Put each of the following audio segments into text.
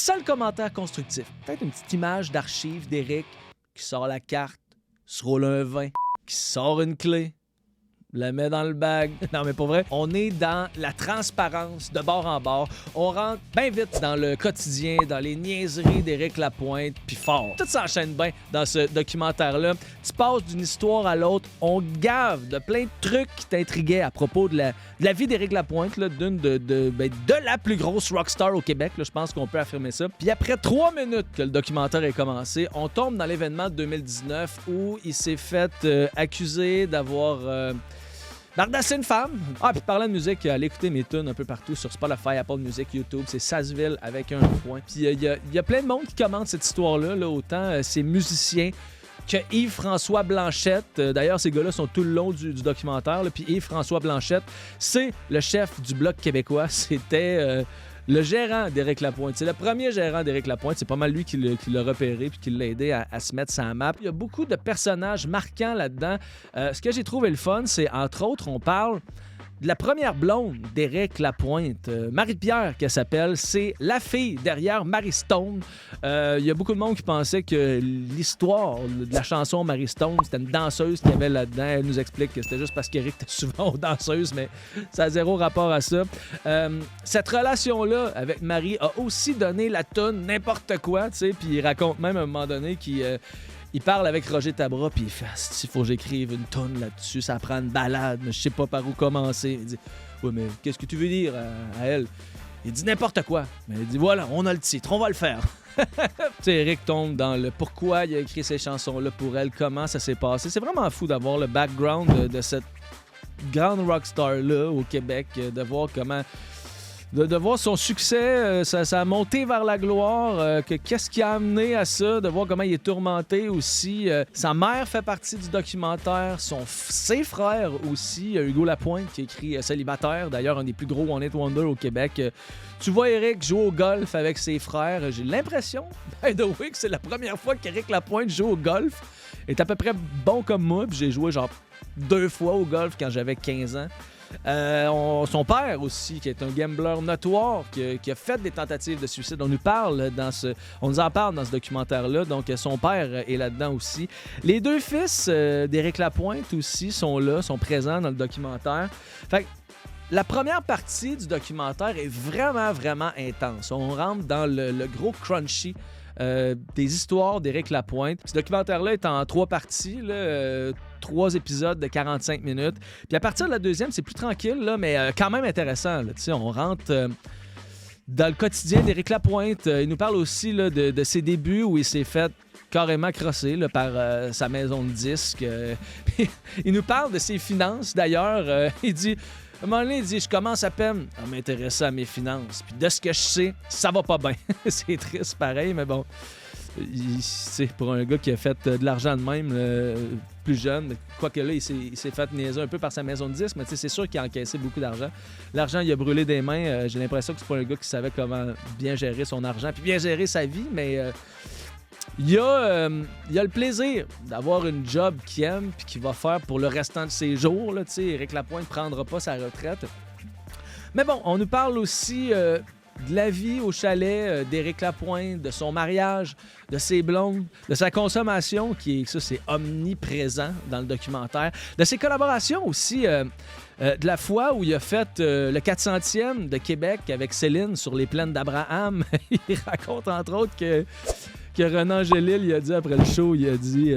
seul commentaire constructif. Peut-être une petite image d'archive d'Éric qui sort la carte, se roule un vin, qui sort une clé, la met dans le bag. Non, mais pour vrai, on est dans la transparence de bord en bord. On rentre bien vite dans le quotidien, dans les niaiseries d'Éric Lapointe, puis fort. Tout s'enchaîne bien dans ce documentaire-là. Tu passes d'une histoire à l'autre. On gave de plein de trucs qui t'intriguaient à propos de la vie d'Éric Lapointe, là, de la plus grosse rockstar au Québec. Là, je pense qu'on peut affirmer ça. Puis après 3 minutes que le documentaire est commencé, on tombe dans l'événement de 2019 où il s'est fait accuser d'avoir... d'ardasser une femme. Ah, puis parlant de musique, allez écouter mes tunes un peu partout sur Spotify, Apple Music, YouTube. C'est Sassville avec un point. Puis il y a plein de monde qui commente cette histoire-là. Là, autant ces musiciens que Yves-François Blanchette. D'ailleurs, ces gars-là sont tout le long du documentaire. Là. Puis Yves-François Blanchette, c'est le chef du Bloc québécois. C'était... le gérant d'Éric Lapointe. C'est le premier gérant d'Éric Lapointe. C'est pas mal lui qui l'a repéré puis qui l'a aidé à se mettre sur la map. Il y a beaucoup de personnages marquants là-dedans. Ce que j'ai trouvé le fun, c'est, entre autres, on parle de la première blonde d'Éric Lapointe. Marie-Pierre, qu'elle s'appelle, c'est la fille derrière Marie Stone. Il y a beaucoup de monde qui pensait que l'histoire de la chanson Marie Stone, c'était une danseuse qu'il y avait là-dedans. Elle nous explique que c'était juste parce qu'Éric était souvent aux danseuses, mais ça a zéro rapport à ça. Cette relation-là avec Marie a aussi donné la toune N'importe quoi, tu sais, puis il raconte même à un moment donné qu'il... il parle avec Roger Tabra, puis il fait « Il faut que j'écrive une tonne là-dessus, ça prend une balade, mais je sais pas par où commencer. » Il dit « Oui, mais qu'est-ce que tu veux dire à elle? » Il dit n'importe quoi. Mais il dit « Voilà, on a le titre, on va le faire. » Tu sais, Eric tombe dans le pourquoi il a écrit ces chansons-là pour elle, comment ça s'est passé. C'est vraiment fou d'avoir le background de cette grande rockstar-là au Québec, de voir comment... De voir son succès, ça a monté vers la gloire, qu'est-ce qui a amené à ça, de voir comment il est tourmenté aussi. Sa mère fait partie du documentaire, ses frères aussi. Hugo Lapointe qui a écrit Célibataire, d'ailleurs un des plus gros One Hit Wonder au Québec. Tu vois Eric jouer au golf avec ses frères. J'ai l'impression, by the way, que c'est la première fois qu'Éric Lapointe joue au golf. Il est à peu près bon comme moi, puis j'ai joué genre 2 fois au golf quand j'avais 15 ans. Son père aussi, qui est un gambler notoire, qui a fait des tentatives de suicide. On nous en parle dans ce documentaire-là. Donc, son père est là-dedans aussi. Les 2 fils d'Éric Lapointe aussi sont là, sont présents dans le documentaire. Fait que la première partie du documentaire est vraiment, vraiment intense. On rentre dans le gros crunchy des histoires d'Éric Lapointe. Ce documentaire-là est en 3 parties, là, 3 épisodes de 45 minutes. Puis à partir de la 2e, c'est plus tranquille, là, mais quand même intéressant. Là. On rentre dans le quotidien d'Éric Lapointe. Il nous parle aussi là, de ses débuts où il s'est fait carrément crossé là, par sa maison de disques. Il nous parle de ses finances, d'ailleurs. Il dit... À un moment donné, il dit « Je commence à peine à m'intéresser à mes finances. Puis de ce que je sais, ça va pas bien. » C'est triste pareil, mais bon. C'est pour un gars qui a fait de l'argent de même plus jeune, quoique là, il s'est fait niaiser un peu par sa maison de disques, mais c'est sûr qu'il a encaissé beaucoup d'argent. L'argent, il a brûlé des mains. J'ai l'impression que c'est pas un gars qui savait comment bien gérer son argent puis bien gérer sa vie, mais... Il y a le plaisir d'avoir une job qu'il aime puis qu'il va faire pour le restant de ses jours. Là, Éric Lapointe ne prendra pas sa retraite. Mais bon, on nous parle aussi de la vie au chalet d'Éric Lapointe, de son mariage, de ses blondes, de sa consommation, c'est omniprésent dans le documentaire, de ses collaborations aussi. De la fois où il a fait le 400e de Québec avec Céline sur les plaines d'Abraham. Il raconte entre autres que Renan Angélil, il a dit après le show, il a dit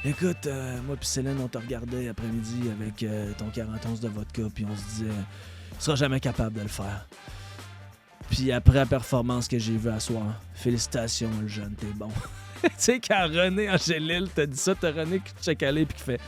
écoute, moi puis Céline, on t'a regardé après-midi avec ton 40 onces de vodka, puis on se disait, tu seras jamais capable de le faire. Puis après la performance que j'ai vue à soir, félicitations, le jeune, t'es bon. Tu sais, quand René Angélil t'a dit ça, t'as René qui te check aller puis qui fait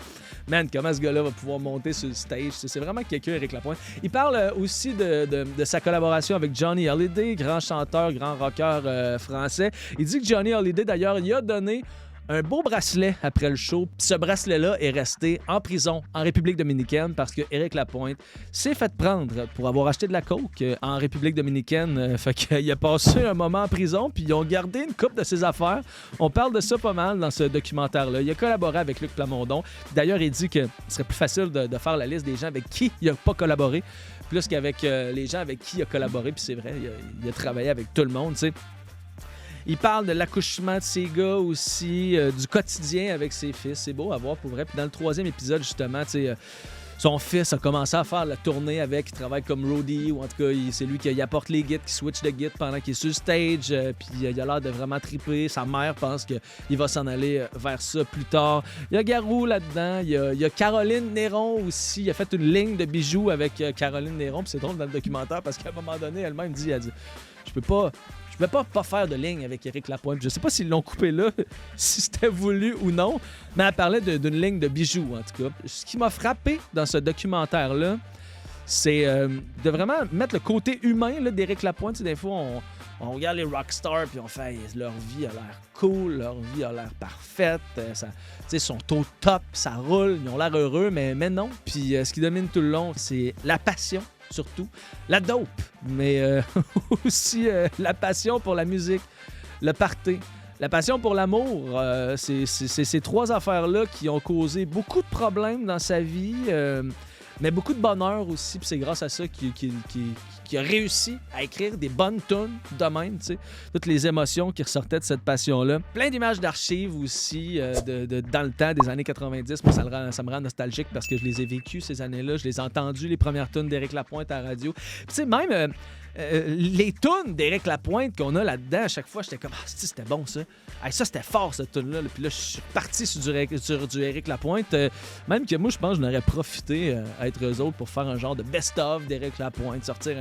man, comment ce gars-là va pouvoir monter sur le stage? C'est vraiment quelqu'un, Éric Lapointe. Il parle aussi de sa collaboration avec Johnny Hallyday, grand chanteur, grand rocker français. Il dit que Johnny Hallyday, d'ailleurs, il a donné un beau bracelet après le show. Puis ce bracelet-là est resté en prison en République dominicaine parce que Éric Lapointe s'est fait prendre pour avoir acheté de la coke en République dominicaine. Fait qu'il a passé un moment en prison, puis ils ont gardé une coupe de ses affaires. On parle de ça pas mal dans ce documentaire-là. Il a collaboré avec Luc Plamondon. D'ailleurs, il dit que ce serait plus facile de faire la liste des gens avec qui il n'a pas collaboré, plus qu'avec les gens avec qui il a collaboré. Puis c'est vrai, il a travaillé avec tout le monde, tu sais. Il parle de l'accouchement de ses gars aussi, du quotidien avec ses fils. C'est beau à voir pour vrai. Puis dans le 3e épisode, justement, tu sais, son fils a commencé à faire la tournée avec, il travaille comme roadie, ou en tout cas, c'est lui qui apporte les guides, qui switch de guide pendant qu'il est sur le stage, puis il a l'air de vraiment triper. Sa mère pense qu'il va s'en aller vers ça plus tard. Il y a Garou là-dedans, il y a Caroline Néron aussi. Il a fait une ligne de bijoux avec Caroline Néron, puis c'est drôle dans le documentaire parce qu'à un moment donné, elle-même dit, je peux pas faire de ligne avec Éric Lapointe. Je sais pas s'ils l'ont coupé là, si c'était voulu ou non, mais elle parlait d'une ligne de bijoux, en tout cas. Ce qui m'a frappé dans ce documentaire-là, c'est de vraiment mettre le côté humain là, d'Éric Lapointe. Tu sais, des fois, on regarde les rockstars puis on fait leur vie a l'air cool, leur vie a l'air parfaite, ils sont au top, ça roule, ils ont l'air heureux, mais non. Puis ce qui domine tout le long, c'est la passion. Surtout la dope, mais aussi la passion pour la musique, le party, la passion pour l'amour. C'est ces 3 affaires-là qui ont causé beaucoup de problèmes dans sa vie, mais beaucoup de bonheur aussi. Puis c'est grâce à ça qu'il a réussi à écrire des bonnes tunes de même, tu sais. Toutes les émotions qui ressortaient de cette passion-là. Plein d'images d'archives aussi dans le temps des années 90. Moi, ça me rend nostalgique parce que je les ai vécues ces années-là. Je les ai entendues, les premières tunes d'Éric Lapointe à la radio. Puis tu sais, même les tunes d'Éric Lapointe qu'on a là-dedans, à chaque fois, j'étais comme « Ah, c'était bon, ça! Hey, ça, c'était fort, cette tune-là! » Puis là, je suis reparti sur du Éric Lapointe. Même que moi, je pense que j'en aurais profité à être eux autres pour faire un genre de best-of d'Éric Lapointe, sortir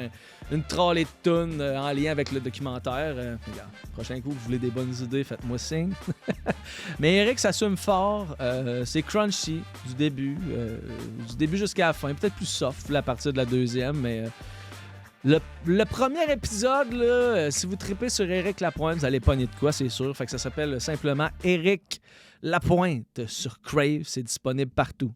une trolley de tunes en lien avec le documentaire. Regarde, prochain coup, vous voulez des bonnes idées, faites-moi signe. Mais Éric s'assume fort. C'est crunchy du début jusqu'à la fin. Peut-être plus soft à partir de la 2e, mais... Le premier épisode, là, si vous tripez sur Éric Lapointe, vous allez pogner de quoi, c'est sûr. Fait que ça s'appelle simplement Éric Lapointe sur Crave. C'est disponible partout.